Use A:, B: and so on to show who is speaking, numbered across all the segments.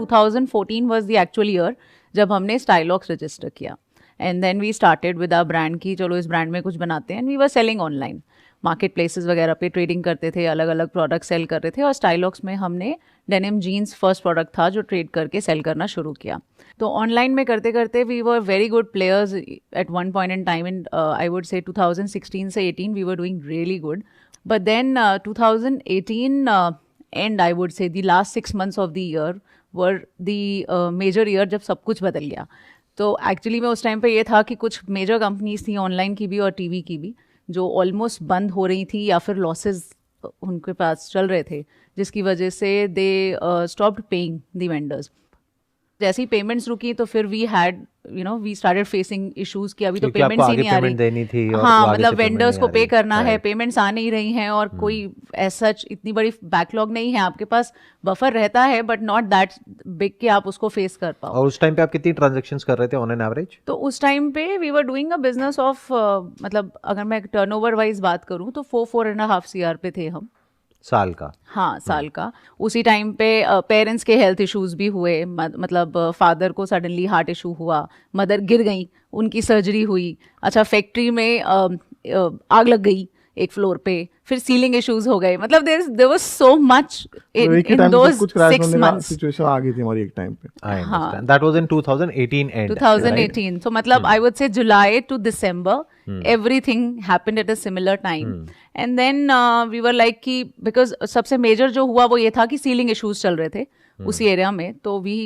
A: 2014 was the actual year जब हमने Stylox register किया. And then we started with our brand की चलो इस ब्रांड में कुछ बनाते हैं. And we were selling online, market places वगैरह पे ट्रेडिंग करते थे, अलग अलग प्रोडक्ट सेल कर रहे थे. और स्टाइलॉक्स में हमने डेनिम जीन्स फर्स्ट प्रोडक्ट था जो ट्रेड करके सेल करना शुरू किया. तो ऑनलाइन में करते करते we were very good players at one point in time. In I would say 2016 से 18 we were doing really good. But then 2018 and I would say the last 6 months of the year were the major year जब सब कुछ बदल गया. तो actually में उस time पे ये था कि कुछ मेजर कंपनीज थी ऑनलाइन की भी और टीवी की भी जो ऑलमोस्ट बंद हो रही थी या फिर लॉसेस उनके पास चल रहे थे, जिसकी वजह से they stopped paying the vendors. जैसे ही पेमेंट्स रुकी तो फिर we had we started facing issues कि अभी तो पेमेंट्स ही नहीं आ रही. हाँ, मतलब वेंडर्स को पे करना है, पेमेंट्स आ नहीं रही हैं और कोई ऐसा इतनी बड़ी बैकलॉग नहीं है. आपके पास बफर रहता है बट नॉट दैट बिग कि आप उसको फेस कर पाओ.
B: और उस टाइम पे आप कितनी ट्रांजैक्शंस कर रहे थे ऑन एन एवरेज?
A: तो उस टाइम पे we were doing a business of मतलब अगर मैं टर्नओवर वाइज बात करूँ तो 4.5 CR पे थे हम
B: साल का.
A: हाँ, साल का. उसी टाइम पे पेरेंट्स के हेल्थ इश्यूज भी हुए. मतलब फादर को सडनली हार्ट इशू हुआ, मदर गिर गई, उनकी सर्जरी हुई. अच्छा, फैक्ट्री में आग लग गई एक फ्लोर पे, फिर सीलिंग इश्यूज हो गए. मतलब there was so much in those 6 months.
C: Situation आ गई थी हमारी एक टाइम पे.
B: I understand. That was in 2018 and
A: 2018. So मतलब I would say July to December everything happened at a similar time. And then we were like कि because सबसे major जो हुआ वो ये था कि सीलिंग इश्यूज चल रहे थे उसी एरिया में. तो we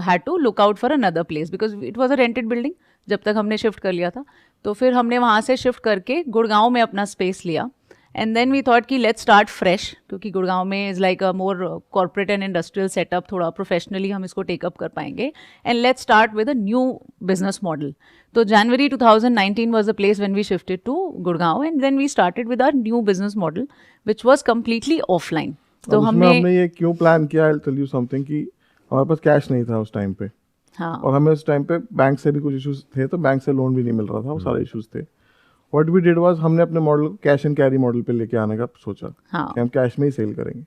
A: had to look out for another place because it was a rented building जब तक हमने शिफ्ट कर लिया था. तो फिर हमने वहाँ से शिफ्ट करके गुड़गांव में अपना स्पेस लिया. एंड देन वी थॉट कि लेट्स स्टार्ट फ्रेश, क्योंकि गुड़गांव में is like a more corporate and industrial setup, थोड़ा प्रोफेशनली हम इसको टेकअप कर पाएंगे. And let's start with a new business model. तो जनवरी 2019 was the place when we shifted to Gurgaon, and then we started with our new business model, which was completely offline.
C: तो हमने ये क्यों plan किया, I'll tell you something, कि हमारे पास cash नहीं था उस टाइम पे.
A: हाँ.
C: और हमें उस टाइम पे बैंक से भी कुछ इश्यूज थे, तो बैंक से लोन भी नहीं मिल रहा था, वो सारे इश्यूज थे. व्हाट वी डिड वाज हमने अपने मॉडल को कैश एंड कैरी मॉडल पे लेके आने का सोचा.
A: हाँ.
C: कि हम कैश में ही सेल करेंगे.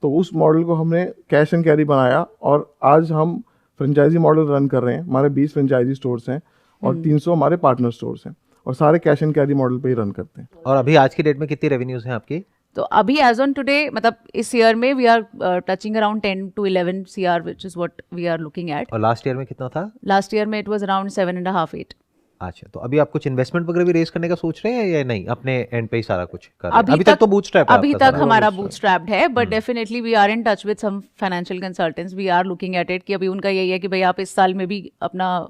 C: तो उस मॉडल को हमने कैश एंड कैरी बनाया और आज हम फ्रेंचाइजी मॉडल रन कर रहे हैं. हमारे 20 फ्रेंचाइजी स्टोर्स हैं और 300 हमारे पार्टनर स्टोर्स हैं और सारे कैश एंड कैरी मॉडल पे ही रन करते हैं.
B: और अभी आज की डेट में कितनी रेवेन्यूज हैं आपकी?
A: तो अभी एज ऑन टुडे मतलब इस ईयर में we are touching around 10 to 11 CR which is what we are looking at.
B: और लास्ट ईयर में कितना था?
A: लास्ट ईयर में इट वाज अराउंड 7.5-8.
B: अच्छा, तो अभी आप कुछ इन्वेस्टमेंट वगैरह भी रेज करने का सोच रहे हैं या नहीं? अपने एंड पे ही सारा कुछ कर रहे हैं? अभी तक तो बूटस्ट्रैप है.
A: अभी तक हमारा बूटस्ट्रैप्ड है, but definitely we are in touch with some financial consultants. We are looking at it कि अभी उनका यही है कि भाई आप इस साल में भी अपना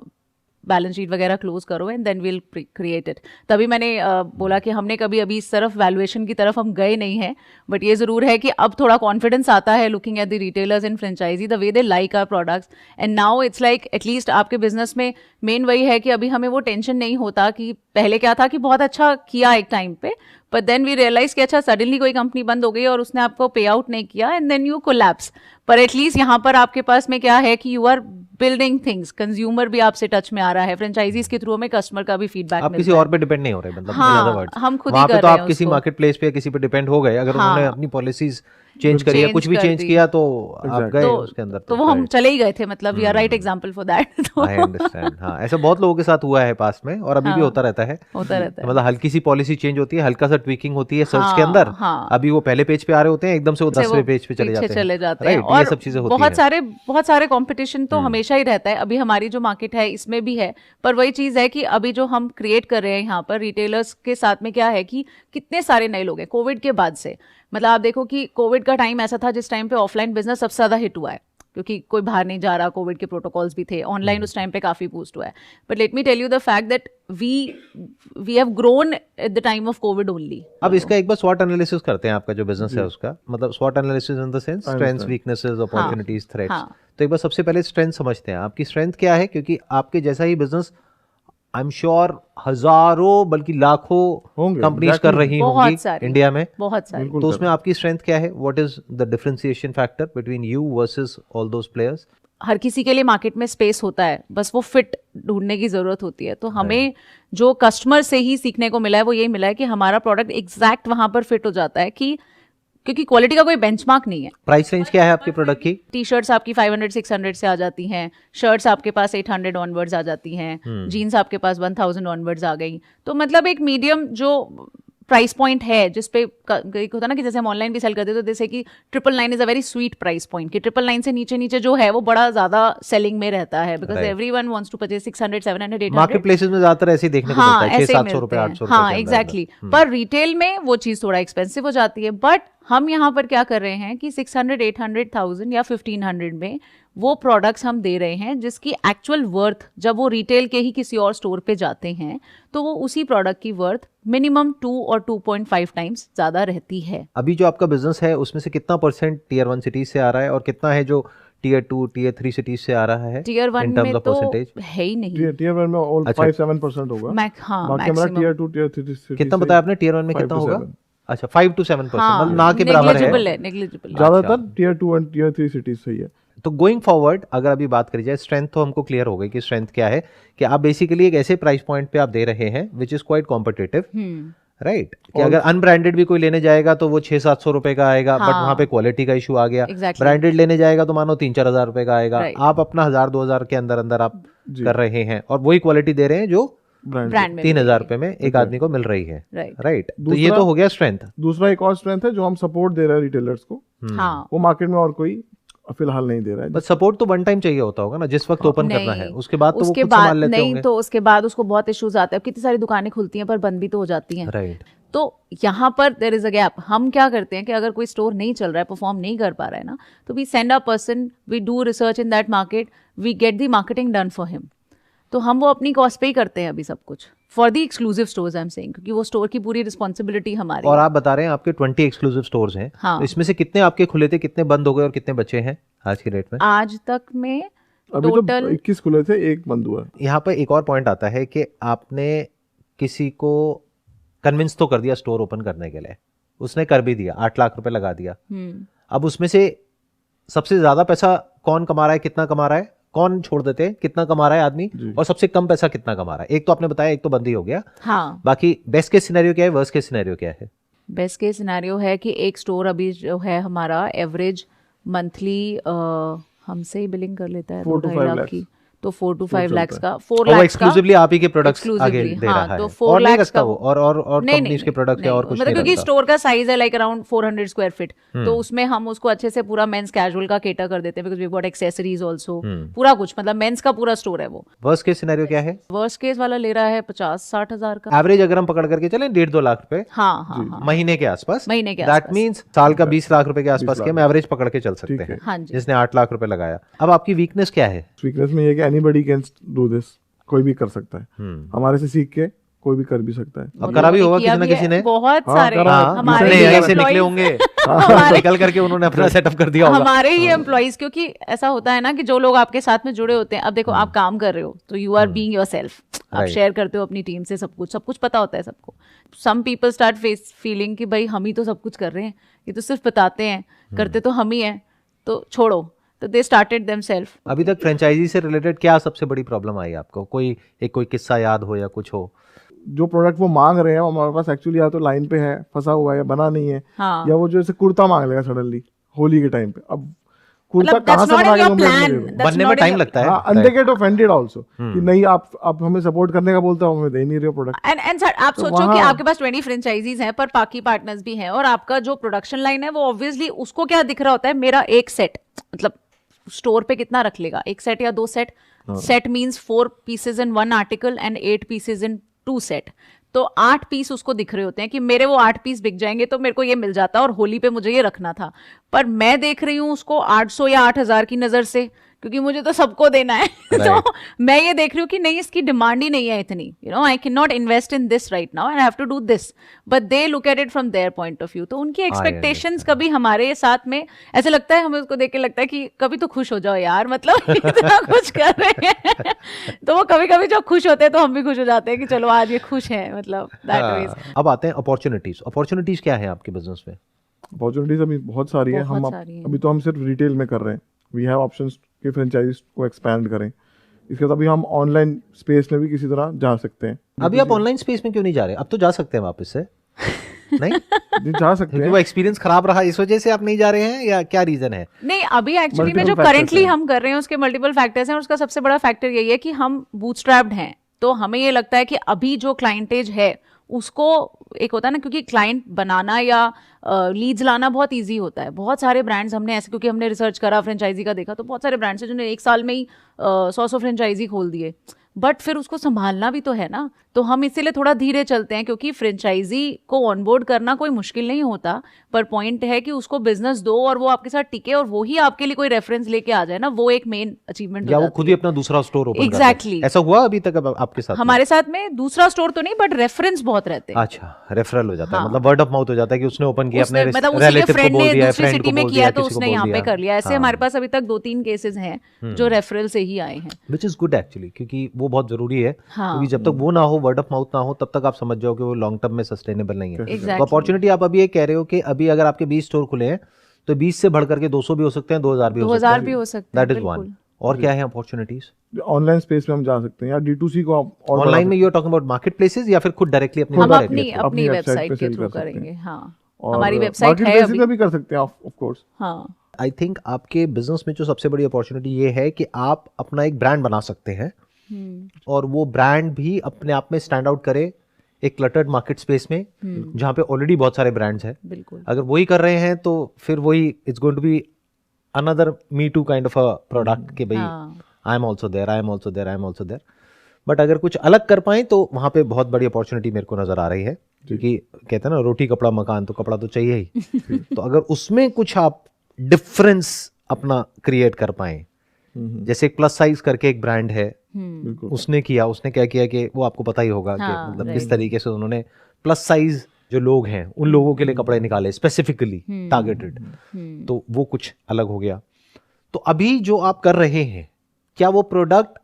A: बैलेंस शीट वगैरह क्लोज करो and then will create it. तभी मैंने बोला कि हमने कभी अभी इस तरफ वैल्यूएशन की तरफ हम गए नहीं हैं, बट ये ज़रूर है कि अब थोड़ा कॉन्फिडेंस आता है looking at the retailers and franchisee the way they like our products. And now it's like at least आपके बिजनेस में मेन वही है कि अभी हमें वो टेंशन नहीं होता कि पहले क्या था कि बहुत अच्छा किया एक टाइम पे, बट देन वी रियलाइज कि अच्छा सडनली कोई कंपनी बंद हो गई और उसने आपको पे आउट नहीं किया एंड देन यू कोलैप्स. पर एटलीस्ट यहाँ पर आपके पास में क्या है कि you are building things, consumer भी आपसे टच में आ रहा है, फ्रेंचाइजीज के थ्रू हमें कस्टमर का भी फीडबैक
B: आप किसी और पे डिपेंड नहीं हो रहे. मतलब
A: हाँ, हम खुद ही कर रहे हैं.
B: तो आप किसी मार्केट प्लेस पे किसी पे डिपेंड हो गए. अगर उन्होंने अपनी पॉलिसीज चेंज करी या कुछ भी चेंज किया तो आप गए उसके अंदर.
A: तो वो हम चले ही गए थे. मतलब we are right example for that.
B: I understand. हाँ, ऐसा बहुत लोगों के साथ हुआ है पास में और अभी भी होता रहता है. मतलब हल्की सी पॉलिसी चेंज होती है, हल्का सा ट्वीकिंग होती है सर्च के अंदर. अभी वो पहले पेज पे आ रहे होते हैं, एकदम से वो 10वें पेज पे चले जाते हैं.
A: और ये सब चीजें होती हैं. बहुत सारे कंपटीशन तो हमेशा ही रहता है. अभी हमारी जो मार्केट है इसमें भी है, पर वही चीज है कि अभी जो हम क्रिएट कर रहे हैं यहाँ पर रिटेलर्स के साथ में क्या है कि कितने सारे नए लोग हैं कोविड के बाद से. मतलब आप देखो कि कोविड का टाइम ऐसा था जिस टाइम पे ऑफलाइन बिजनेस सबसे ज्यादा हिट हुआ है, क्योंकि कोई बाहर नहीं जा रहा, कोविड के प्रोटोकॉल्स भी थे. ऑनलाइन उस टाइम पे काफी बूस्ट हुआ है. But let me tell you the fact that we have grown at the time of Covid only.
B: अब इसका एक बार स्वॉट एनालिसिस करते हैं आपका जो बिजनेस है उसका. मतलब स्वॉट analysis in the sense strengths, weaknesses, opportunities, threats. तो एक बार सबसे पहले स्ट्रेंथ समझते हैं. आपकी स्ट्रेंथ क्या है? क्योंकि आपके जैसा ही बिजनेस आई एम श्योर हजारों बल्कि लाखों कंपनीज कर रही होंगी इंडिया में.
A: बहुत सारी.
B: तो उसमें आपकी स्ट्रेंथ क्या है? What is the differentiation factor between you versus all those players?
A: हर किसी के लिए मार्केट में स्पेस होता है, बस वो फिट ढूंढने की जरूरत होती है. तो हमें जो कस्टमर से ही सीखने को मिला है वो यही मिला है कि हमारा प्रोडक्ट एग्जैक्ट वहां पर फिट हो जाता है कि क्योंकि क्वालिटी का कोई बेंचमार्क नहीं है।
B: प्राइस रेंज क्या है आपके प्रोडक्ट की?
A: टी शर्ट्स आपकी 500-600 से आ जाती हैं, शर्ट्स आपके पास 800 ऑनवर्ड्स आ जाती हैं, जीन्स आपके पास 1000 ऑनवर्ड्स आ गई। तो मतलब एक मीडियम जो प्राइस पॉइंट है जिसपे एक होता ना कि जैसे हम ऑनलाइन भी सेल करते हैं तो जैसे कि 999 is a very sweet price point, कि 999 से नीचे नीचे जो है वो बड़ा ज्यादा सेलिंग में रहता है, because everyone wants to purchase 600 700 800।
B: Market places में ज्यादातर ऐसे ही देखने को मिलता है, 600-700 रुपए 800 रुपए।
A: हाँ एग्जैक्टली। पर रिटेल में वो चीज थोड़ा एक्सपेंसिव हो जाती है। बट हम यहाँ पर क्या कर रहे हैं कि 600 800 1000 या 1500 में वो प्रोडक्ट्स हम दे रहे हैं जिसकी एक्चुअल वर्थ जब वो रिटेल के ही किसी और स्टोर पे जाते हैं तो वो उसी प्रोडक्ट की वर्थ मिनिमम 2 और 2.5 टाइम्स ज्यादा रहती है।
B: अभी जो आपका बिजनेस है उसमें से कितना परसेंट टियर 1 सिटीज से आ रहा है और कितना है जो टियर 2 टियर 3 सिटीज से आ रहा है?
A: टियर 1 में तो है ही नहीं।
C: टियर 1 में ऑल 5-7% होगा। बाकी हमारा टियर 2 टियर 3
B: कितना बताया आपने? टियर 1 में कितना होगा? अच्छा 5 to 7%, मतलब ना के बराबर है।
A: नेग्लिजिबल।
C: ज्यादातर टियर 2 और टियर 3 सिटीज सही है।
B: तो गोइंग फॉरवर्ड अगर अभी बात करी जाए, स्ट्रेंथ तो हमको क्लियर हो गई कि स्ट्रेंथ क्या है, कि आप बेसिकली एक ऐसे प्राइस पॉइंट पे आप दे रहे हैं which is quite competitive, right? कि अगर अनब्रांडेड भी कोई लेने जाएगा तो वो 600-700 रुपए का आएगा, बट वहां पे क्वालिटी का इशू आ गया। ब्रांडेड लेने जाएगा तो मानो 3-4 हजार रुपए का आएगा। आप अपना 1000-2000 के अंदर अंदर आप कर रहे हैं और वही क्वालिटी दे रहे हैं जो
A: ब्रांड
B: 3000 रुपए में एक आदमी को मिल रही है, राइट? तो ये तो हो गया स्ट्रेंथ।
C: दूसरा एक और स्ट्रेंथ है जो हम सपोर्ट दे रहे हैं रिटेलर्स को, वो मार्केट में और कोई फिलहाल नहीं दे रहा है।
B: बट सपोर्ट तो वन टाइम चाहिए होता होगा ना, जिस वक्त ओपन करना है, उसके बाद तो वो
A: उसके
B: खुद
A: बाद
B: संभाल लेते
A: नहीं
B: होंगे।
A: तो उसके बाद उसको बहुत इश्यूज आते हैं। कितनी सारी दुकानें खुलती हैं पर बंद भी तो हो जाती हैं,
B: राइट?
A: तो यहाँ पर देयर इज अ गैप। हम क्या करते हैं कि अगर कोई स्टोर नहीं चल रहा है, परफॉर्म नहीं कर पा रहा है ना, तो we send a person, we do research in that market, we get the marketing done for him. तो हम वो अपनी कॉस्ट पे ही करते हैं अभी सब कुछ, for the exclusive stores I am saying, क्योंकि वो स्टोर की पूरी रिस्पॉन्सिबिलिटी हमारी।
B: और आप बता रहे हैं आपके 20 एक्सक्लूसिव स्टोर्स हैं,
A: हाँ।
B: तो इसमें से कितने आपके खुले थे, कितने बंद हो गए और कितने बचे हैं आज की डेट में?
A: आज तक में
C: अभी
A: टोटल
C: तो 21 खुले थे, एक बंद हुआ।
B: यहाँ पर एक और पॉइंट आता है कि आपने किसी को कन्विंस तो कर दिया स्टोर ओपन करने के लिए, उसने कर भी दिया, 8 लाख रुपए लगा दिया। अब उसमें से सबसे ज्यादा पैसा कौन कमा रहा है, कितना कमा रहा है, कौन छोड़ देते हैं, कितना कमा रहा है आदमी, और सबसे कम पैसा कितना कमा रहा है? एक तो आपने बताया, एक तो बंद ही हो गया।
A: हाँ।
B: बाकी बेस्ट केस सिनेरियो क्या है, वर्स्ट केस सिनेरियो क्या है?
A: बेस्ट केस सिनेरियो है कि एक स्टोर अभी जो है हमारा एवरेज मंथली हमसे ही बिलिंग कर लेता है 2-2.5 लाख की, तो 4 to 5 lakhs का, 4 lakhs का
B: एक्सक्लूसिवली आप ही के प्रोडक्ट्स आगे दे रहा है,
A: तो 4
B: नहीं
A: lakhs
B: रखता
A: का
B: वो, और कंपनीज के प्रोडक्ट्स या और कुछ
A: मतलब
B: नहीं
A: क्योंकि
B: रखता।
A: स्टोर का साइज है लाइक अराउंड 400 स्क्वायर फीट, तो उसमें हम उसको अच्छे से पूरा मेंस कैजुअल का केटर कर देते हैं, because we got accessories also, पूरा कुछ, मतलब मेंस का पूरा स्टोर है वो।
B: वर्स्ट केस सिनेरियो क्या है?
A: वर्स्ट केस वाला ले रहा है 50-60 हजार का
B: एवरेज अगर हम पकड़ करके चलें 1.5-2 लाख रुपए
A: हाँ
B: महीने के आसपास,
A: महीने के
B: दैट मींस साल का 20 लाख रुपए के आसपास के हम एवरेज पकड़ के चल सकते हैं,
A: हाँ जी।
B: जिसने 8 लाख रुपए लगाया। अब आपकी वीकनेस क्या है?
C: वीकनेस में ये है कि एनीबॉडी कैन डू दिस, कोई भी कर सकता है, हमारे से सीख के कोई भी कर भी सकता है।
B: अब करा भी होगा किसी ना किसी ने,
A: बहुत सारे
B: हमारे यहीं से निकले होंगे, निकल करके उन्होंने अपना सेटअप कर दिया होगा,
A: हमारे ही एम्प्लॉइज। क्योंकि ऐसा होता है ना कि जो लोग आपके साथ में जुड़े होते हैं, अब देखो आप काम कर रहे हो तो यू आर बीइंग योरसेल्फ, आप शेयर करते हो अपनी टीम से सब कुछ पता होता है सबको। सम पीपल स्टार्ट फीलिंग कि भाई हम ही तो सब कुछ कर रहे हैं, ये तो सिर्फ बताते हैं, करते तो हम ही हैं, तो छोड़ो, तो दे स्टार्टेड देमसेल्फ।
B: अभी तक फ्रेंचाइजी से रिलेटेड क्या सबसे बड़ी प्रॉब्लम आई आपको? कोई किस्सा याद हो या कुछ हो?
C: जो प्रोडक्ट वो मांग रहे हैं वो हमारे पास एक्चुअली या तो लाइन पे है, फंसा हुआ है, या बना नहीं है,
A: हाँ।
C: या वो जो जैसे कुर्ता मांग लेगा सडनली होली के टाइम पे। अब कुर्ता
A: मतलब
C: कहाँ से बना के तुम
B: बनने में टाइम लगता है,
C: and they get offended also कि नहीं आप हमें सपोर्ट करने का बोलते हो, हमें दे नहीं रहे हो प्रोडक्ट।
A: एंड सर आप सोचो कि आपके पास 20 फ्रेंचाइजीज हैं पर बाकी पार्टनर्स भी हैं, और आपका जो प्रोडक्शन लाइन है वो ऑब्वियसली उसको क्या दिख रहा होता है, मेरा एक सेट, मतलब स्टोर पे कितना रख लेगा, एक सेट या 2 set, set means 4 pieces in 1 article and 8 pieces in 2 set, तो 8 पीस उसको दिख रहे होते हैं कि मेरे वो 8 पीस बिक जाएंगे तो मेरे को ये मिल जाता, और होली पे मुझे ये रखना था। पर मैं देख रही हूँ उसको 800 या 8000 की नजर से, क्योंकि मुझे तो सबको देना है तो मैं ये देख रही हूँ कि नहीं, इसकी डिमांड ही नहीं है इतनी, I can not invest in this right now and I have to do this, but they look at it from their point of view. तो उनकी एक्सपेक्टेशंस कभी हमारे साथ में ऐसे लगता है, हमें उसको देख के लगता है कि कभी तो खुश हो जाओ यार, मतलब इतना कुछ कर रहे हैं तो वो कभी कभी जो खुश होते हैं तो हम भी खुश हो जाते हैं कि चलो आज ये खुश है, मतलब दैट वेज।
B: अब आते हैं अपॉर्चुनिटीज क्या है आपके बिजनेस में?
C: अपॉर्चुनिटीज अभी बहुत सारी है। हम अभी तो हम सिर्फ रिटेल में कर रहे हैं, वी हैव ऑप्शंस कि फ्रेंचाइज को एक्सपैंड करें। इसके बाद अभी हम ऑनलाइन स्पेस में भी किसी तरह जा सकते हैं।
B: अभी आप ऑनलाइन स्पेस में क्यों नहीं जा रहे? अब तो जा सकते हैं वापस से। नहीं
C: जा सकते हैं।
B: वो एक्सपीरियंस खराब रहा इस वजह से आप नहीं जा रहे हैं या क्या रीजन है?
A: नहीं, अभी एक्चुअली में जो करेंटली हम कर रहे हैं उसके मल्टीपल फैक्टर्स हैं, और उसका सबसे बड़ा फैक्टर यही है कि हम बूटस्ट्रैप्ड हैं। तो हमें ये लगता है कि अभी जो क्लाइंटेज है उसको, एक होता है ना, क्योंकि क्लाइंट बनाना या लीड्स लाना बहुत इजी होता है। बहुत सारे ब्रांड्स हमने ऐसे, क्योंकि हमने रिसर्च करा, फ्रेंचाइजी का देखा, तो बहुत सारे ब्रांड्स हैं जिन्होंने 1 साल में ही 100 फ्रेंचाइजी खोल दिए, बट फिर उसको संभालना भी तो है ना। तो हम इसीलिए थोड़ा धीरे चलते हैं, क्योंकि फ्रेंचाइजी को ऑनबोर्ड करना कोई मुश्किल नहीं होता, पर पॉइंट है कि उसको बिजनेस दो और वो आपके साथ टिके और वो ही आपके लिए कोई रेफरेंस लेके आ जाए ना, वो एक मेन अचीवमेंट
B: या वो खुद ही अपना दूसरा स्टोर ओपन
A: एग्जैक्टली
B: ऐसा हुआ अभी तक आपके साथ?
A: हमारे साथ में दूसरा स्टोर तो नहीं, बट रेफरेंस बहुत रहते हैं।
B: अच्छा, रेफरल हो जाता है, मतलब वर्ड ऑफ माउथ हो जाता है कि उसने ओपन किया, अपने
A: मतलब
B: रिलेटिव को बोल दिया,
A: दूसरी सिटी में किया तो
B: किसी को
A: उसने
B: बोल
A: यहाँ पे
B: दिया।
A: कर लिया। ऐसे
B: हाँ।
A: हमारे पास अभी तक 2-3 केसेस हैं जो रेफरल से ही आए हैं,
B: विच इज गुड एक्चुअली, क्योंकि वो बहुत जरूरी है।
A: हाँ।
B: क्योंकि जब तक वो ना हो, वर्ड ऑफ माउथ ना हो, तब तक आप समझ जाओ कि वो लॉन्ग टर्म में सस्टेनेबल नहीं है।
A: Exactly.
B: तो अपॉर्चुनिटी आप अभी ये कह रहे हो कि अभी अगर आपके 20 स्टोर खुले हैं तो 20 से बढ़ करके 200 भी हो सकते हैं, 2000 भी हो सकते हैं।
A: 2000 भी हो सकते हैं,
B: दैट इज वन। और क्या है अपॉर्चुनिटीज?
C: ऑनलाइन स्पेस में हम जा सकते हैं, या D2C को आप और
B: ऑनलाइन में you are talking about market places या फिर खुद डायरेक्टली अपनी
A: हम
B: website
A: अपनी
B: के through?
A: अपनी
C: website
A: वेबसाइट
C: पे
A: के
C: sell
A: थ्रू
C: कर सकते
A: करेंगे।
C: हैं।
A: हाँ,
C: और
A: हमारी वेबसाइट
C: market
A: है
C: places
A: अभी।
C: पे भी कर सकते हैं ऑफ कोर्स।
A: हाँ,
B: आई थिंक आपके बिजनेस में जो सबसे बड़ी अपॉर्चुनिटी ये है कि आप अपना एक ब्रांड बना सकते हैं, और वो ब्रांड भी अपने आप में स्टैंड आउट करे एक क्लटर्ड मार्केट स्पेस में जहाँ पे ऑलरेडी बहुत सारे ब्रांड्स हैं।
A: बिल्कुल।
B: अगर वही कर रहे हैं तो फिर वही it's going to be another me too kind of a product कि भाई I am also there, I am also there, I am also there. But अगर कुछ अलग कर पाए तो वहाँ पे बहुत बड़ी अपॉर्चुनिटी मेरे को नजर आ रही है, क्योंकि कहते हैं ना, रोटी कपड़ा मकान, तो कपड़ा तो चाहिए ही। तो अगर उसमें कुछ आप डिफरेंस अपना क्रिएट कर पाए, जैसे एक प्लस साइज करके एक ब्रांड है, उसने क्या किया कि वो आपको पता ही होगा कि मतलब किस तरीके से उन्होंने प्लस साइज जो लोग हैं उन लोगों के लिए कपड़े निकाले स्पेसिफिकली टारगेटेड, तो वो कुछ अलग हो गया। तो अभी जो आप कर रहे हैं, क्या वो product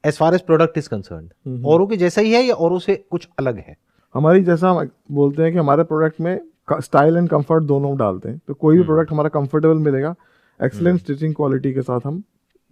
B: as far as product is concerned औरों के जैसा ही है या औरों से कुछ अलग है?
C: हमारी, जैसा हम बोलते हैं कि हमारे प्रोडक्ट में स्टाइल एंड कंफर्ट दोनों डालते हैं, तो कोई भी प्रोडक्ट हमारा कंफर्टेबल मिलेगा, एक्सीलेंट स्टिचिंग क्वालिटी के साथ हम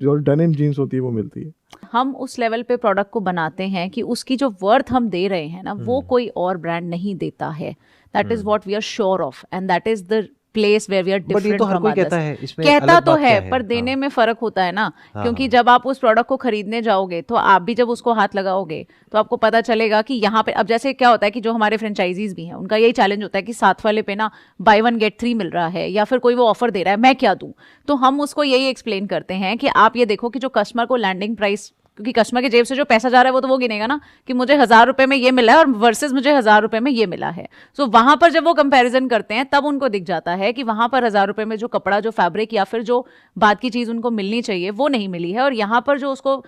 C: जो डेनिम जीन्स होती है वो मिलती है।
A: हम उस लेवल पे प्रोडक्ट को बनाते हैं कि उसकी जो वर्थ हम दे रहे हैं ना, वो कोई और ब्रांड नहीं देता है। That is what we are sure of, and that is the place where we are different from others. कहता तो है, पर देने में फर्क होता है ना, क्योंकि जब आप उस प्रोडक्ट को खरीदने जाओगे तो आप भी जब उसको हाथ लगाओगे तो आपको पता चलेगा कि यहाँ पे, अब जैसे क्या होता है कि जो हमारे फ्रेंचाइजीज भी हैं उनका यही चैलेंज होता है कि साथ वाले पे ना बाय 1 गेट 3 मिल रहा है, या फिर कोई वो ऑफर दे रहा है, मैं क्या दूं। तो हम उसको यही एक्सप्लेन करते हैं कि आप ये देखो कि जो कस्टमर को लैंडिंग प्राइस, क्योंकि कस्टमर के जेब से जो पैसा जा रहा है वो तो वो गिनेगा ना कि मुझे 1000 रुपए में ये मिला है और वर्सेस मुझे 1000 रुपए में ये मिला है। सो वहां पर जब वो कंपैरिजन करते हैं तब उनको दिख जाता है कि वहां पर 1000 रुपए में जो कपड़ा, जो फैब्रिक या फिर जो बात की चीज उनको मिलनी चाहिए वो नहीं मिली है, और यहाँ पर जो उसको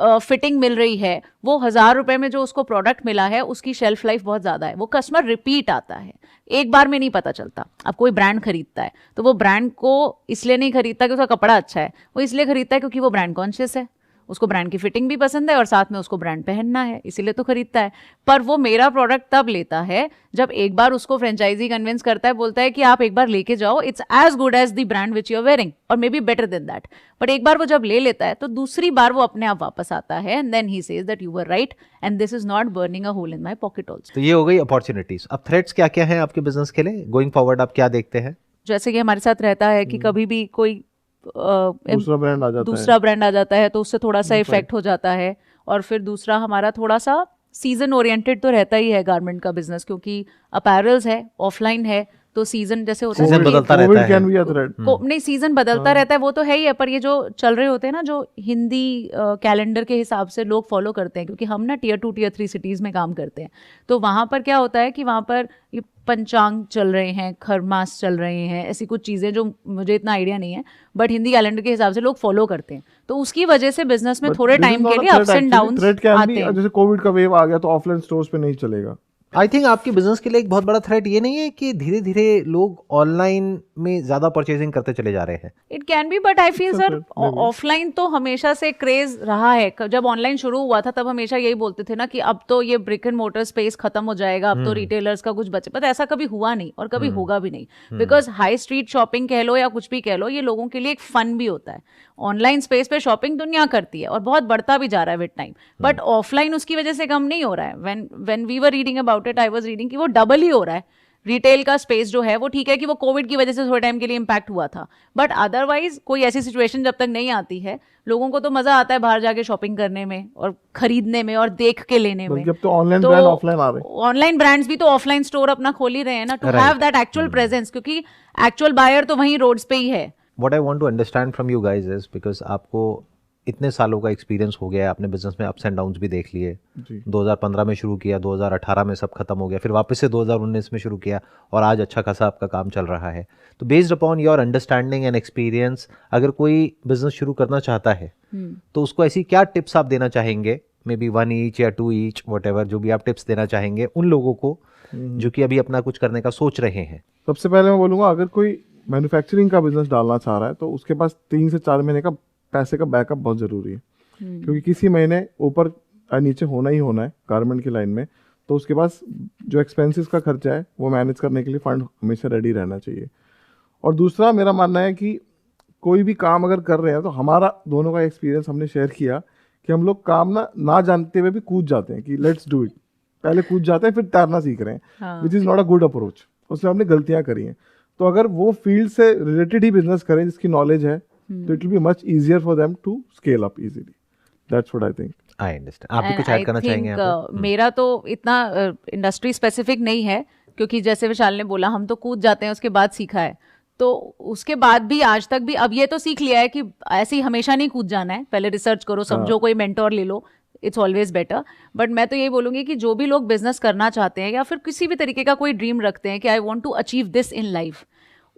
A: फिटिंग मिल रही है, वो 1000 रुपए में जो उसको प्रोडक्ट मिला है उसकी शेल्फ लाइफ बहुत ज्यादा है। वो कस्टमर रिपीट आता है, एक बार में नहीं पता चलता। अब कोई ब्रांड खरीदता है तो वो ब्रांड को इसलिए नहीं खरीदता कि उसका कपड़ा अच्छा है, वो इसलिए खरीदता है क्योंकि वो ब्रांड कॉन्शियस है, उसको ब्रांड की फिटिंग भी पसंद है और साथ में उसको ब्रांड पहनना है, इसीलिए तो खरीदता है। पर वो मेरा प्रोडक्ट तब लेता है जब एक बार उसको फ्रेंचाइजी कन्विंस करता है, बोलता है कि आप एक बार लेके जाओ, it's as good as the brand which you are wearing और may be better than that. But एक बार वो जब ले लेता है तो दूसरी बार वो अपने आप वापस आता है, and then he says that you were right and this is not burning a hole in my pocket also.
B: तो ये हो गई अपॉर्चुनिटीज। अब थ्रेट्स क्या क्या हैं आपके बिजनेस के लिए गोइंग फॉरवर्ड, आप क्या देखते हैं?
A: जैसे कि हमारे साथ रहता है कि कभी भी कोई
C: दूसरा ब्रांड आ जाता है
A: तो उससे थोड़ा सा इफेक्ट हो जाता है। और फिर दूसरा हमारा थोड़ा सा सीजन ओरिएंटेड तो रहता ही है गारमेंट का बिजनेस, क्योंकि अपैरल्स है, ऑफलाइन है, तो सीजन जैसे होता है,
B: सीजन बदलता रहता है।
A: नहीं सीजन बदलता रहता है, वो तो है ही है, पर ये जो चल रहे होते हैं ना, जो हिंदी कैलेंडर के हिसाब से लोग फॉलो करते हैं, क्योंकि हम ना Tier 2 Tier 3 सिटीज में काम करते हैं, तो वहाँ पर क्या होता है कि वहाँ पर ये पंचांग चल रहे हैं, खरमास चल रहे हैं, ऐसी कुछ चीज़ें जो मुझे इतना आइडिया नहीं है, बट हिंदी कैलेंडर के हिसाब से लोग फॉलो करते हैं, तो उसकी वजह से बिजनेस में थोड़े टाइम के लिए अप्स एंड डाउन्स आते हैं।
C: जैसे कोविड का वेव आ गया तो ऑफलाइन स्टोर्स पे नहीं चलेगा।
B: आई थिंक आपके बिजनेस के लिए एक बहुत बड़ा थ्रेट ये नहीं है कि धीरे धीरे लोग ऑनलाइन में ज्यादा परचेजिंग करते चले जा रहे हैं?
A: It can be, but I feel sir offline तो हमेशा से क्रेज रहा है। जब ऑनलाइन शुरू हुआ था तब हमेशा यही बोलते थे ना कि अब तो ये ब्रिक एंड मोटर स्पेस खत्म हो जाएगा, अब तो रिटेलर्स का कुछ बचे, पर ऐसा कभी हुआ नहीं और कभी होगा भी नहीं, बिकॉज हाई स्ट्रीट शॉपिंग कह लो या कुछ भी कह लो, ये लोगों के लिए एक फन भी होता है। ऑनलाइन स्पेस पे शॉपिंग दुनिया करती है और बहुत बढ़ता भी जा रहा है विद टाइम, बट ऑफलाइन उसकी वजह से कम नहीं हो रहा है। When we were reading about it, I was reading कि वो डबल ही हो रहा है। रिटेल का स्पेस जो है वो ठीक है कि वो कोविड की वजह से थोड़े टाइम के लिए इम्पैक्ट हुआ था, बट अदरवाइज कोई ऐसी सिचुएशन जब तक नहीं आती है, लोगों को तो मजा आता है बाहर जाके शॉपिंग करने में और खरीदने में और देख के लेने में।
C: जब तो ऑनलाइन ब्रांड ऑफलाइन आ रहे हैं,
A: ऑनलाइन ब्रांड्स भी तो ऑफलाइन स्टोर अपना खोल ही रहे हैं ना, to have that actual presence, क्योंकि एक्चुअल बायर तो वहीं रोड्स पे ही है।
B: What I want to understand from you guys is, because आपको इतने सालों का एक्सपीरियंस हो गया है, आपने बिजनेस में अप्स एंड डाउन्स भी देख लिए। 2015 में शुरू किया, 2018 में सब खत्म हो गया, फिर वापस से 2019 में शुरू किया और आज अच्छा खासा आपका काम चल रहा है। तो based upon your understanding and experience, अगर कोई बिजनेस शुरू करना चाहता है तो उसको ऐसी क्या टिप्स आप देना चाहेंगे, मे बी 1 ईच या 2 ईच, व्हाटएवर, जो भी आप टिप्स देना चाहेंगे उन लोगों को जो कि अभी अपना कुछ करने का सोच रहे हैं?
C: सबसे पहले मैं बोलूँगा, अगर कोई मैन्युफैक्चरिंग का बिजनेस डालना चाह रहा है तो उसके पास 3 से 4 महीने का पैसे का बैकअप बहुत ज़रूरी है, क्योंकि किसी महीने ऊपर नीचे होना ही होना है गारमेंट की लाइन में। तो उसके पास जो एक्सपेंसेस का खर्चा है वो मैनेज करने के लिए फंड हमेशा रेडी रहना चाहिए। और दूसरा मेरा मानना है कि कोई भी काम अगर कर रहे हैं तो हमारा दोनों का एक्सपीरियंस हमने शेयर किया कि हम लोग काम ना जानते हुए भी कूद जाते हैं कि लेट्स डू इट, पहले कूद जाते हैं फिर तैरना सीख रहे हैं, which is not a good approach. उसमें हमने गलतियाँ करी हैं। तो अगर वो फील्ड से रिलेटेड ही बिजनेस करें जिसकी नॉलेज है, तो it will be much easier for them to scale up easily. That's what I think.
B: I understand. आप भी कुछ ऐड करना चाहेंगे यहाँ पे?
A: मेरा तो इतना इंडस्ट्री स्पेसिफिक नहीं है, क्योंकि जैसे विशाल ने बोला हम तो कूद जाते हैं, उसके बाद सीखा है। तो उसके बाद भी आज तक भी अब ये तो सीख लिया है कि ऐसे ही हमेशा नहीं कूद जाना है, पहले रिसर्च करो, समझो, कोई मेंटोर ले लो, इट्स ऑलवेज बेटर। बट मैं तो यही बोलूंगी कि जो भी लोग बिजनेस करना चाहते हैं या फिर किसी भी तरीके का कोई ड्रीम रखते हैं कि I want to achieve this in life,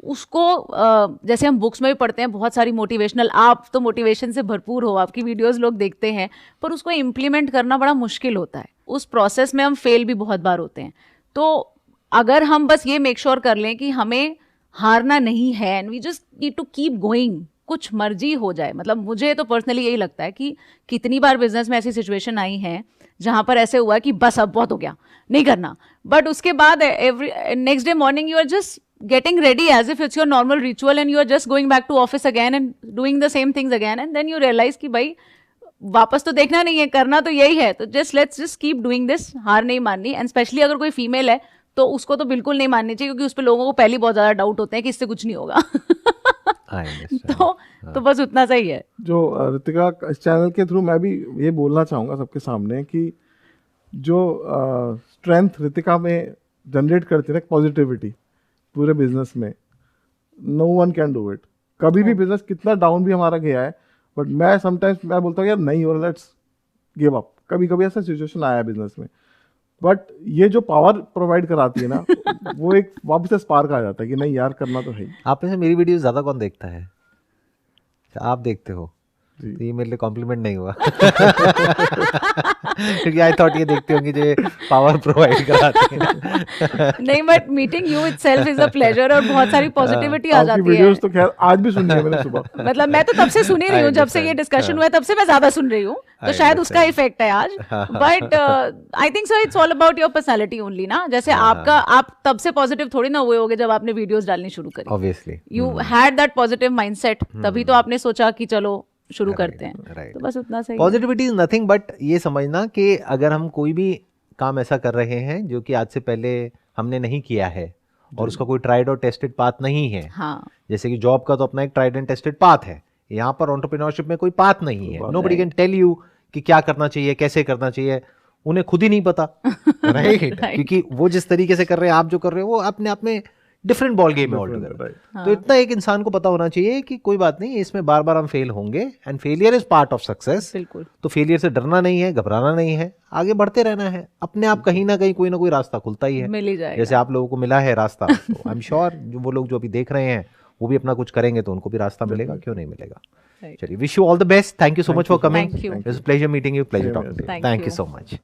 A: उसको जैसे हम बुक्स में भी पढ़ते हैं बहुत सारी मोटिवेशनल, आप तो मोटिवेशन से भरपूर हो, आपकी वीडियोस लोग देखते हैं, पर उसको इम्प्लीमेंट करना बड़ा मुश्किल होता है। उस प्रोसेस में हम फेल भी बहुत बार होते हैं। तो अगर हम बस ये मेक श्योर कर लें कि हमें हारना नहीं है and we just need to keep going, कुछ मर्जी हो जाए। मतलब मुझे तो पर्सनली यही लगता है कि कितनी बार बिजनेस में ऐसी सिचुएशन आई है जहां पर ऐसे हुआ कि बस अब बहुत हो गया, नहीं करना, बट उसके बाद next day morning you are just getting ready as if it's your normal ritual and you are just going back to office again and doing the same things again, and then you realize कि भाई वापस तो देखना नहीं है, करना तो यही है, तो let's just keep doing this, हार नहीं माननी। एंड स्पेशली अगर कोई फीमेल है तो उसको तो बिल्कुल नहीं माननी चाहिए, क्योंकि उस पर लोगों को पहले बहुत ज्यादा डाउट होते हैं कि इससे कुछ नहीं होगा। तो बस उतना सही है। जो
C: ऋतिका, इस चैनल के थ्रू मैं भी ये बोलना चाहूँगा सबके सामने कि जो स्ट्रेंथ ऋतिका में जनरेट करती है ना, पॉजिटिविटी पूरे बिजनेस में, no one can do it. कभी भी बिजनेस कितना डाउन भी हमारा गया है, बट मैं समटाइम्स मैं बोलता हूँ यार नहीं हो रहा, लेट्स गिव अप। कभी कभी ऐसा सिचुएशन आया है बिजनेस में, बट ये जो पावर प्रोवाइड कराती है ना वो एक वापस से स्पार्क आ जाता है कि नहीं यार करना तो है।
B: आप में से मेरी वीडियो ज़्यादा कौन देखता है? आप देखते हो, तो ये मेरे लिए कॉम्प्लीमेंट नहीं हुआ क्योंकि आई थॉट ये देखते होंगे जो पावर प्रोवाइड कराते हैं।
A: नहीं, but meeting you itself is a pleasure और बहुत सारी पॉजिटिविटी आ जाती है।
C: वीडियोस तो खैर आज भी सुनी है मैंने सुबह।
A: मतलब मैं तो तब से सुन ही रही हूँ, जब से ये डिस्कशन हुआ है तब से मैं ज्यादा सुन रही हूँ, तो शायद उसका इफेक्ट है आज। But I think so it's all about your personality only ना। जैसे आपका, आप तब से पॉजिटिव थोड़ी ना हुए होगे जब आपने वीडियोस डालनी शुरू करी।
B: Obviously
A: you had that positive mindset, तभी तो आपने सोचा कि चलो शुरू करते हैं। तो बस उतना सही।
B: पॉजिटिविटी इज नथिंग बट ये समझना कि अगर हम कोई भी काम ऐसा कर रहे हैं जो कि आज से पहले हमने नहीं किया है और उसका कोई ट्राइड और टेस्टेड पाथ नहीं है,
A: हाँ।
B: जैसे कि जॉब का तो अपना एक ट्राइड एंड टेस्टेड पाथ है, यहाँ पर एंटरप्रेन्योरशिप में कोई पाथ नहीं है। नोबडी कैन टेल यू कि क्या करना चाहिए, कैसे करना चाहिए, उन्हें खुद ही नहीं पता राइट क्योंकि वो जिस तरीके से कर रहे हैं, आप जो कर रहे हो वो अपने आप में डिफरेंट बॉल गेम है ऑलटुगेदर। तो इतना एक इंसान को पता होना चाहिए कि कोई बात नहीं, इसमें बार बार हम फेल होंगे and failure is part of success.
A: बिल्कुल।
B: तो फेलियर से डरना नहीं है, घबराना नहीं है, आगे बढ़ते रहना है। अपने आप कहीं ना कहीं कोई ना कोई रास्ता खुलता ही है,
A: मिल ही जाएगा।
B: जैसे आप लोगों को मिला है रास्ता, तो आई एम श्योर जो वो लोग जो अभी देख रहे हैं वो भी अपना कुछ करेंगे तो उनको भी रास्ता मिलेगा, क्यों नहीं मिलेगा। चलिए, wish you all the best, thank you so much for coming, it's a pleasure meeting you, pleasure talking to you, thank you so much.